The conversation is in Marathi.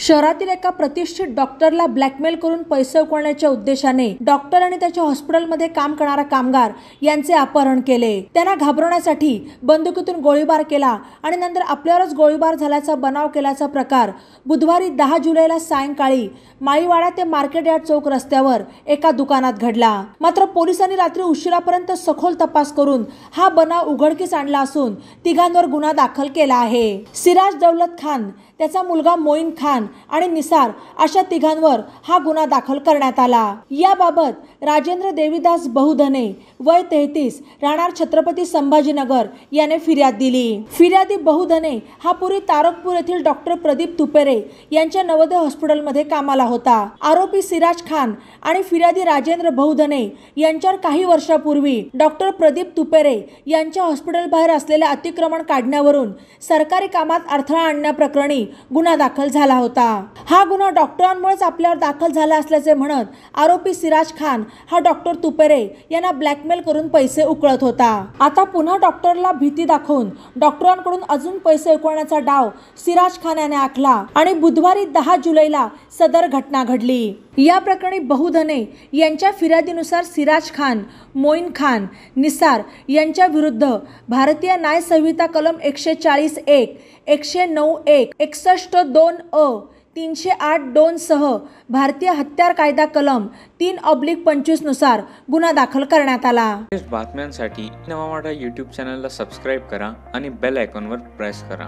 शहरातील एका प्रतिष्ठित डॉक्टरला ब्लॅकमेल करून पैसे उकळण्याच्या उद्देशाने डॉक्टर आणि त्याच्या हॉस्पिटलमध्ये काम करणारा कामगार यांचे अपहरण केले। त्यांना घाबरवण्यासाठी बंदुकीतून गोळीबार केला आणि नंतर आपल्यावरच गोळीबार झाल्याचा बनाव केल्याचा प्रकार बुधवारी 10 जुलैला सायंकाळी माळीवाडा ते मार्केट यार्ड चौक रस्त्यावर एका दुकानात घडला। मात्र पोलिसांनी रात्री उशिरापर्यंत सखोल तपास करून हा बनाव उघडकीस आणला असून तिघांवर गुन्हा दाखल केला आहे। सिराज दौलत खान, त्याचा मुलगा मोईन खान आणि निसार अशा तिघांवर हा गुन्हा दाखल करण्यात आला। याबाबत राजेंद्र देवीदास बहुधने वय 33 राहणार छत्रपती संभाजीनगर याने फिर्याद दिली। फिर्यादी बहुधने हा पूर्वी तारकपूर येथील डॉक्टर प्रदीप तुपेरे यांच्या नवोदय हॉस्पिटलमध्ये कामाला होता। आरोपी सिराज खान आणि फिर्यादी राजेंद्र बहुधने यांच्यावर काही वर्षापूर्वी डॉक्टर प्रदीप तुपेरे यांच्या हॉस्पिटल बाहेर असलेले अतिक्रमण काढण्यावरून सरकारी कामात अडथळा आणण्याप्रकरणी गुन्हा दाखल झाला होता। हा गुन्हा डॉक्टरांमुळेच आपल्यावर दाखल झाला असल्याचे म्हणत आरोपी सिराज खान हा डॉक्टर तुपेरे यांना ब्लॅकमेल करून पैसे उकळत होता। आता पुन्हा डॉक्टरला भीती दाखवून डॉक्टरांकडून अजून पैसे उकळण्याचा डाव सिराज खान याने आखला आणि बुधवारी 10 जुलैला सदर घटना घडली। या प्रकरणी बहुधने यांच्या फिर्यादीनुसार सिराज खान, मोईन खान, निसार यांच्या विरुद्ध भारतीय न्याय संहिता कलम 140(1), 109(1), 61(2)(अ), 308(2) सह भारतीय हत्यार कायदा कलम 3/25 नुसार गुन्हा दाखल करण्यात आला। बातम्यांसाठी नवा मराठा YouTube चॅनलला सबस्क्राइब करा आणि बेल आयकॉनवर प्रेस करा।